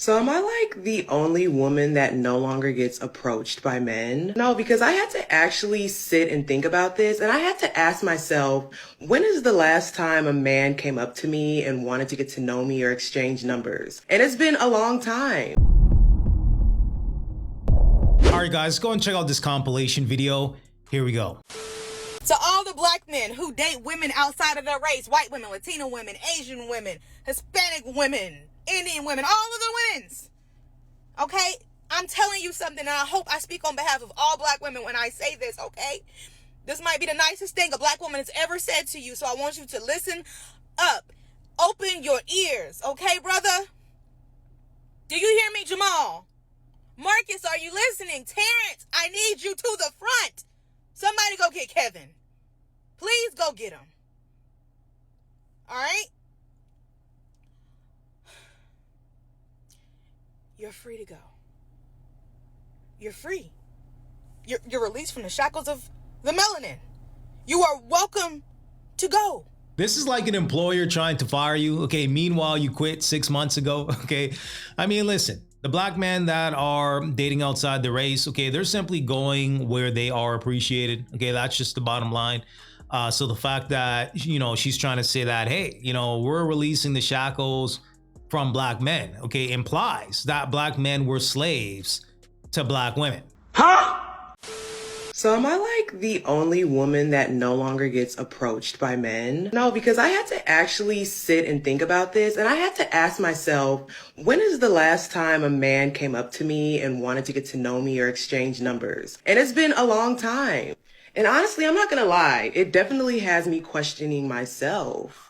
So am I like the only woman that no longer gets approached by men? No, because I had to actually sit and think about this, and I had to ask myself, when is the last time a man came up to me and wanted to get to know me or exchange numbers? And it's been a long time. Alright guys, go and check out this compilation video. Here we go. To all the black men who date women outside of their race, white women, Latino women, Asian women, Hispanic women, Indian women, all of the women's. Okay? I'm telling you something, and I hope I speak on behalf of all black women when I say this, okay? This might be the nicest thing a black woman has ever said to you, so I want you to listen up. Open your ears, okay, brother? Do you hear me, Jamal? Marcus, are you listening? Terrence, I need you to the front. Somebody go get Kevin. Please go get him. All right? You're free to go. You're free. You're released from the shackles of the melanin. You are welcome to go. This is like an employer trying to fire you, okay? Meanwhile, you quit 6 months ago, okay? I mean, listen, the black men that are dating outside the race, okay, they're simply going where they are appreciated, okay? That's just the bottom line. So the fact that, you know, she's trying to say that, hey, you know, we're releasing the shackles from black men, okay, implies that black men were slaves to black women. Huh? So am I like the only woman that no longer gets approached by men? No, because I had to actually sit and think about this, and I had to ask myself, when is the last time a man came up to me and wanted to get to know me or exchange numbers? And it's been a long time. And honestly, I'm not gonna lie, it definitely has me questioning myself.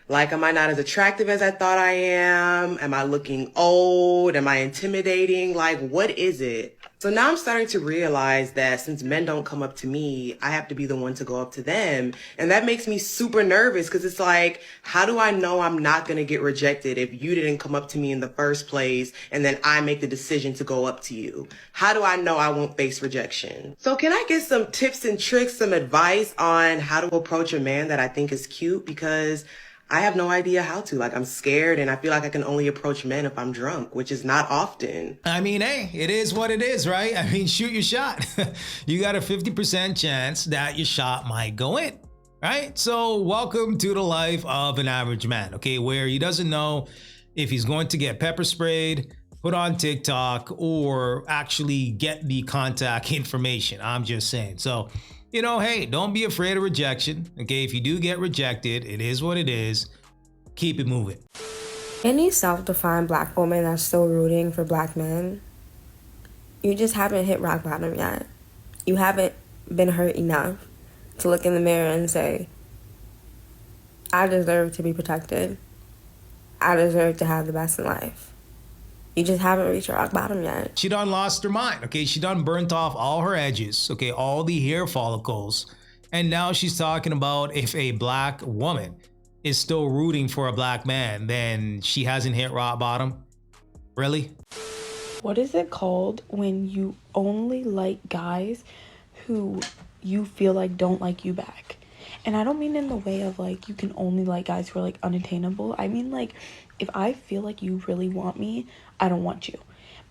Like, am I not as attractive as I thought I am? Am I looking old? Am I intimidating? Like, what is it? So now I'm starting to realize that since men don't come up to me, I have to be the one to go up to them. And that makes me super nervous because it's like, how do I know I'm not going to get rejected if you didn't come up to me in the first place and then I make the decision to go up to you? How do I know I won't face rejection? So can I get some tips and tricks, some advice on how to approach a man that I think is cute? Because I have no idea how to. Like, I'm scared and I feel like I can only approach men if I'm drunk, which is not often. I mean, hey, it is what it is, right? I mean, shoot your shot. You got a 50% chance that your shot might go in, right? So welcome to the life of an average man, okay? Where he doesn't know if he's going to get pepper sprayed, put on TikTok, or actually get the contact information. I'm just saying. So, you know, hey, don't be afraid of rejection. Okay, if you do get rejected, it is what it is. Keep it moving. Any self-defined black woman that's still rooting for black men, you just haven't hit rock bottom yet. You haven't been hurt enough to look in the mirror and say, I deserve to be protected. I deserve to have the best in life. You just haven't reached rock bottom yet. She done lost her mind, okay? She done burnt off all her edges, okay? All the hair follicles. And now she's talking about if a black woman is still rooting for a black man, then she hasn't hit rock bottom? Really? What is it called when you only like guys who you feel like don't like you back? And I don't mean in the way of like you can only like guys who are like unattainable. I mean like if I feel like you really want me, I don't want you.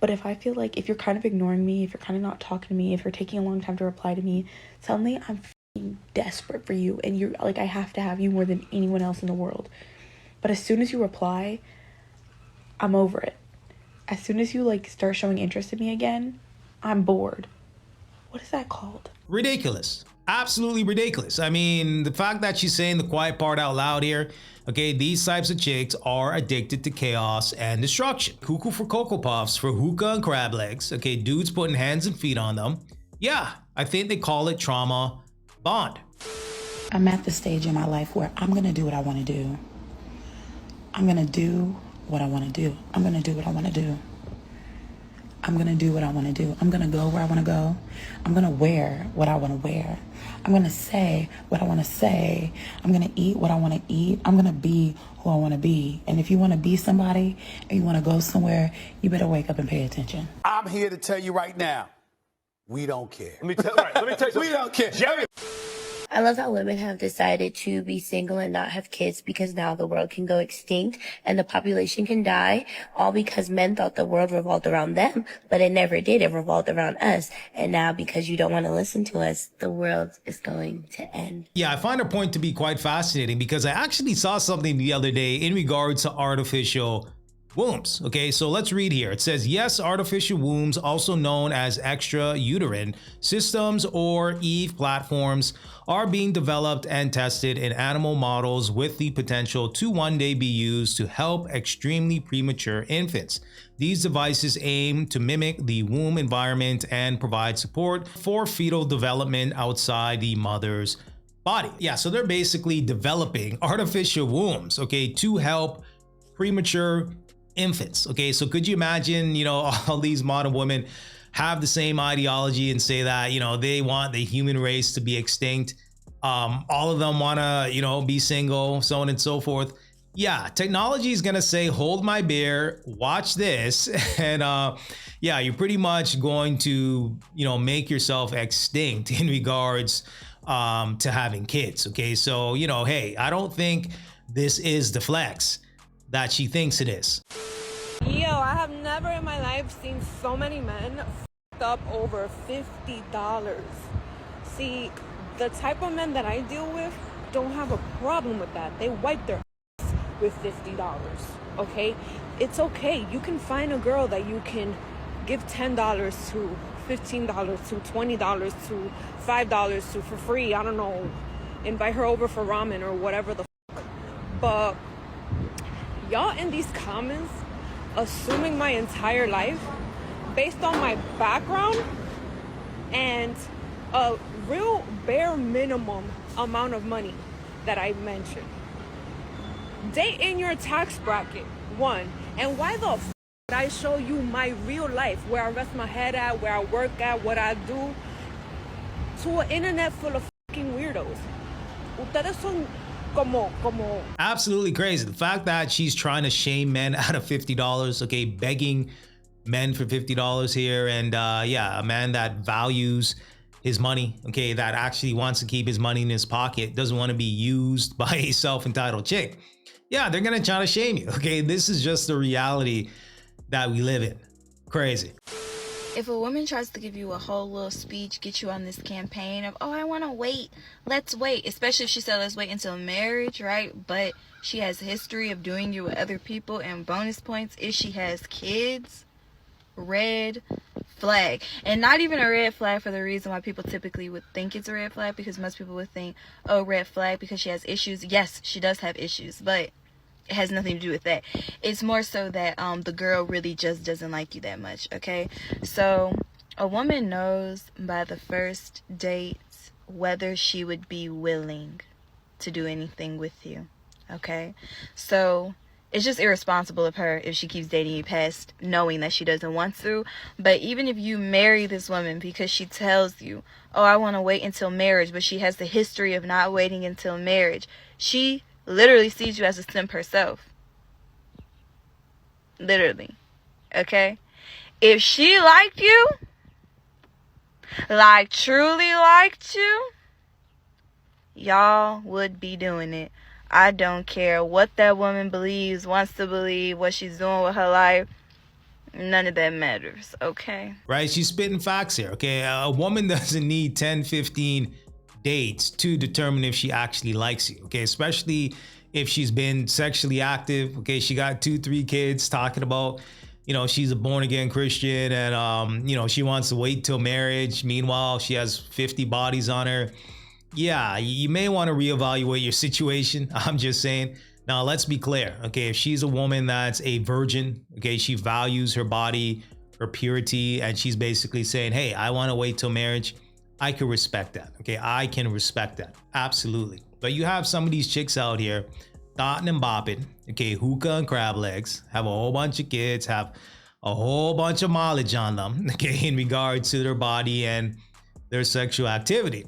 But if I feel like if you're kind of ignoring me, if you're kind of not talking to me, if you're taking a long time to reply to me, suddenly I'm f***ing desperate for you and you're like I have to have you more than anyone else in the world. But as soon as you reply, I'm over it. As soon as you like start showing interest in me again, I'm bored. What is that called? Ridiculous. Absolutely ridiculous. I mean, the fact that she's saying the quiet part out loud here, okay, these types of chicks are addicted to chaos and destruction. Cuckoo for Cocoa Puffs, for hookah and crab legs, okay, dudes putting hands and feet on them. Yeah, I think they call it trauma bond. I'm at the stage in my life where I'm gonna do what I wanna do. I'm gonna do what I wanna do. I'm gonna do what I wanna do. I'm gonna do what I wanna do. I'm gonna go where I wanna go. I'm gonna wear what I wanna wear. I'm gonna say what I wanna say. I'm gonna eat what I wanna eat. I'm gonna be who I wanna be. And if you wanna be somebody and you wanna go somewhere, you better wake up and pay attention. I'm here to tell you right now, we don't care. Let me tell you something. We don't care. Jerry. I love how women have decided to be single and not have kids because now the world can go extinct and the population can die, all because men thought the world revolved around them, but it never did. It revolved around us. And now because you don't want to listen to us, the world is going to end. Yeah, I find her point to be quite fascinating because I actually saw something the other day in regards to artificial wombs. Okay, so let's read here. It says, yes, artificial wombs, also known as extrauterine systems or Eve platforms, are being developed and tested in animal models with the potential to one day be used to help extremely premature infants. These devices aim to mimic the womb environment and provide support for fetal development outside the mother's body. Yeah, so they're basically developing artificial wombs, okay, to help premature infants. Okay, so could you imagine, all these modern women have the same ideology and say that, they want the human race to be extinct. All of them want to, be single, so on and so forth. Yeah, technology is going to say, hold my beer, watch this. And yeah, you're pretty much going to, make yourself extinct in regards to having kids. Okay, so, hey, I don't think this is the flex that she thinks it is. Yo, I have never in my life seen so many men f***ed up over $50. See, the type of men that I deal with don't have a problem with that. They wipe their ass with $50, okay? It's okay. You can find a girl that you can give $10 to, $15 to, $20 to, $5 to for free. I don't know. Invite her over for ramen or whatever the f***. But y'all in these comments assuming my entire life based on my background and a real bare minimum amount of money that I mentioned. Date in your tax bracket, one. And why the f*** would I show you my real life, where I rest my head at, where I work at, what I do, to an internet full of fucking weirdos? Ustedes son como absolutely crazy. The fact that she's trying to shame men out of $50, okay, begging men for $50 here. And yeah, a man that values his money, okay, that actually wants to keep his money in his pocket, doesn't want to be used by a self-entitled chick. Yeah, they're gonna try to shame you. Okay, this is just the reality that we live in. Crazy. If a woman tries to give you a whole little speech, get you on this campaign of, oh, I want to wait, let's wait, especially if she said let's wait until marriage, right? But she has a history of doing it with other people, and bonus points if she has kids, red flag. And not even a red flag for the reason why people typically would think it's a red flag, because most people would think, oh, red flag because she has issues. Yes, she does have issues, but it has nothing to do with that. It's more so that the girl really just doesn't like you that much, okay? So a woman knows by the first date whether she would be willing to do anything with you, okay? So it's just irresponsible of her if she keeps dating you past knowing that she doesn't want to. But even if you marry this woman because she tells you, oh, I want to wait until marriage, but she has the history of not waiting until marriage, she literally sees you as a simp herself. Literally. Okay? If she liked you, like truly liked you, y'all would be doing it. I don't care what that woman believes, wants to believe, what she's doing with her life. None of that matters, okay? Right? She's spitting facts here, okay? A woman doesn't need 10, 15 dates to determine if she actually likes you, okay? Especially if she's been sexually active, okay? She got 2-3 kids, talking about, she's a born-again Christian and, she wants to wait till marriage. Meanwhile, she has 50 bodies on her. Yeah, you may want to reevaluate your situation. I'm just saying. Now, let's be clear, okay? If she's a woman that's a virgin, okay, she values her body, her purity, and she's basically saying, hey, I want to wait till marriage, I can respect that, okay? I can respect that, absolutely. But you have some of these chicks out here, thotting and bopping, okay, hookah and crab legs, have a whole bunch of kids, have a whole bunch of mileage on them, okay, in regards to their body and their sexual activity.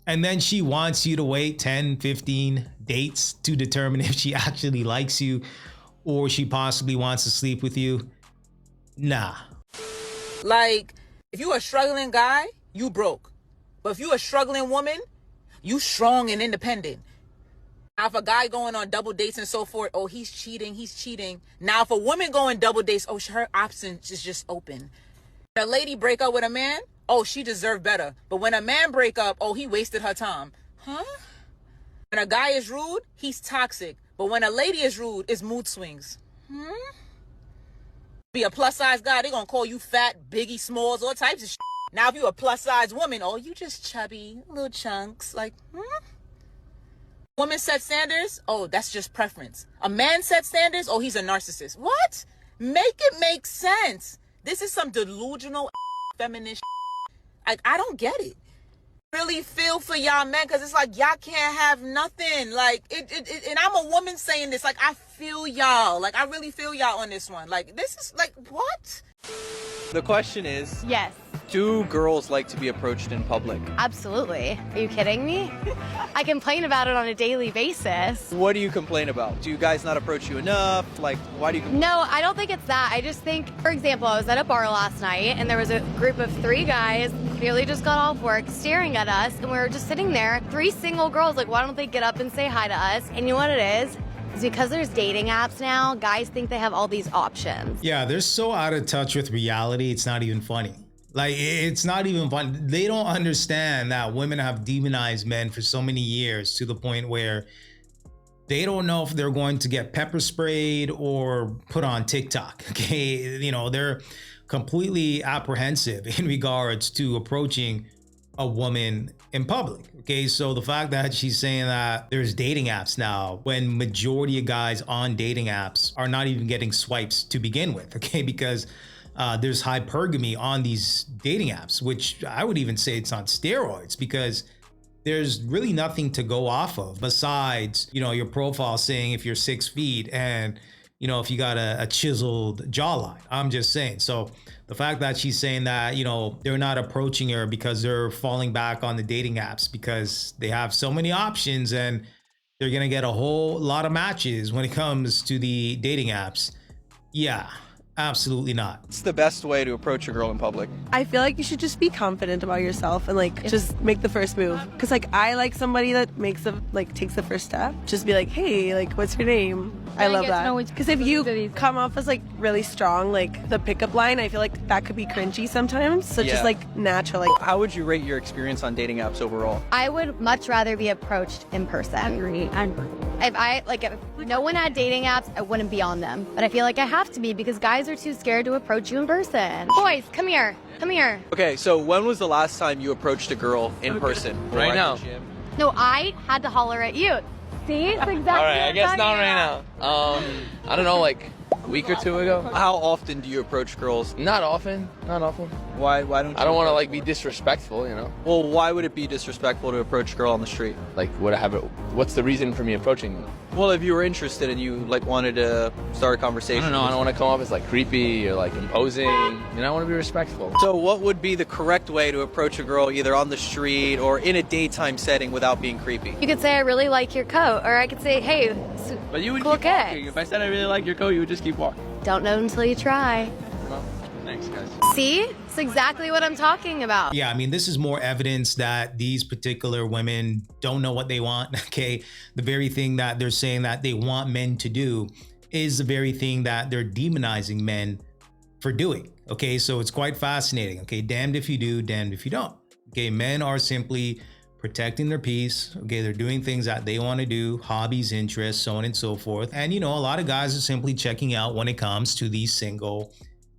And then she wants you to wait 10, 15 dates to determine if she actually likes you or she possibly wants to sleep with you. Nah. Like, if you a struggling guy, you broke. But if you a struggling woman, You strong and independent. Now, if a guy going on double dates and so forth, oh, he's cheating. Now, if a woman going double dates, oh, her options is just open. When a lady break up with a man, oh, she deserved better. But when a man break up, oh, he wasted her time. Huh? When a guy is rude, he's toxic. But when a lady is rude, it's mood swings. Be a plus size guy, they gonna call you fat, Biggie Smalls, all types of shit. Now, if you a plus size woman, oh, you just chubby, little chunks, like, Woman set standards, oh, that's just preference. A man set standards, oh, he's a narcissist. What? Make it make sense. This is some delusional feminist. Like, I don't get it. Really feel for y'all men, because it's like y'all can't have nothing. Like, and I'm a woman saying this. Like, I feel y'all. Like, I really feel y'all on this one. Like, this is like, what? The question is, yes, do girls like to be approached in public? absolutely. Are you kidding me? I complain about it on a daily basis. What do you complain about? Do you guys not approach you enough? Like, why do you complain? No, I don't think it's that. I just think, for example, I was at a bar last night and there was a group of 3 guys, clearly just got off work, staring at us, and we were just sitting there. 3 single girls, like, why don't they get up and say hi to us? And you know what it is? It's because there's dating apps now, guys think they have all these options. Yeah, they're so out of touch with reality, it's not even funny. Like, it's not even fun. They don't understand that women have demonized men for so many years to the point where they don't know if they're going to get pepper sprayed or put on TikTok. Okay, you know, they're completely apprehensive in regards to approaching a woman in public. Okay, so the fact that she's saying that there's dating apps now when majority of guys on dating apps are not even getting swipes to begin with, okay, because there's hypergamy on these dating apps, which I would even say it's on steroids, because there's really nothing to go off of besides, you know, your profile saying if you're 6 feet and, you know, if you got a chiseled jawline. I'm just saying. So the fact that she's saying that, you know, they're not approaching her because they're falling back on the dating apps because they have so many options and they're going to get a whole lot of matches when it comes to the dating apps. Yeah. Absolutely not. What's the best way to approach a girl in public? I feel like you should just be confident about yourself and like just make the first move. Cause like I like somebody that takes the first step. Just be like, hey, like what's your name? I love that. Because if you come off as like really strong, like the pickup line, I feel like that could be cringy sometimes. So just like natural. Like, how would you rate your experience on dating apps overall? I would much rather be approached in person. Agree. If no one had dating apps, I wouldn't be on them. But I feel like I have to be because guys are too scared to approach you in person. Boys, come here. Come here. Okay, so when was the last time you approached a girl in person? Right now. No, I had to holler at you. See? It's exactly All right, I guess not right now. I don't know, like a week or 2 ago. How often do you approach girls? Not often. Not often. Why don't you? I don't want to like be disrespectful, you know. Well, why would it be disrespectful to approach a girl on the street? Like, what's the reason for me approaching them? Well, if you were interested and you like wanted to start a conversation. I don't know. I don't want to come off as like creepy or like imposing. You know, I want to be respectful. So what would be the correct way to approach a girl either on the street or in a daytime setting without being creepy? You could say, I really like your coat. Or I could say, hey, but you would cool keep walking. If I said I really like your coat, you would just keep walking. Don't know until you try. Well, thanks, guys. See? It's exactly what I'm talking about. Yeah, I mean, this is more evidence that these particular women don't know what they want, okay? The very thing that they're saying that they want men to do is the very thing that they're demonizing men for doing, okay? So it's quite fascinating, okay? Damned if you do, damned if you don't. Okay, men are simply protecting their peace, okay? They're doing things that they want to do, hobbies, interests, so on and so forth. And, you know, a lot of guys are simply checking out when it comes to the single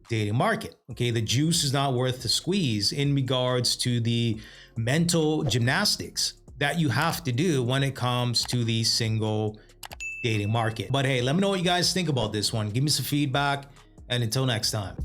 dating market. Okay, the juice is not worth the squeeze in regards to the mental gymnastics that you have to do when it comes to the single dating market. But hey, let me know what you guys think about this one. Give me some feedback, and until next time.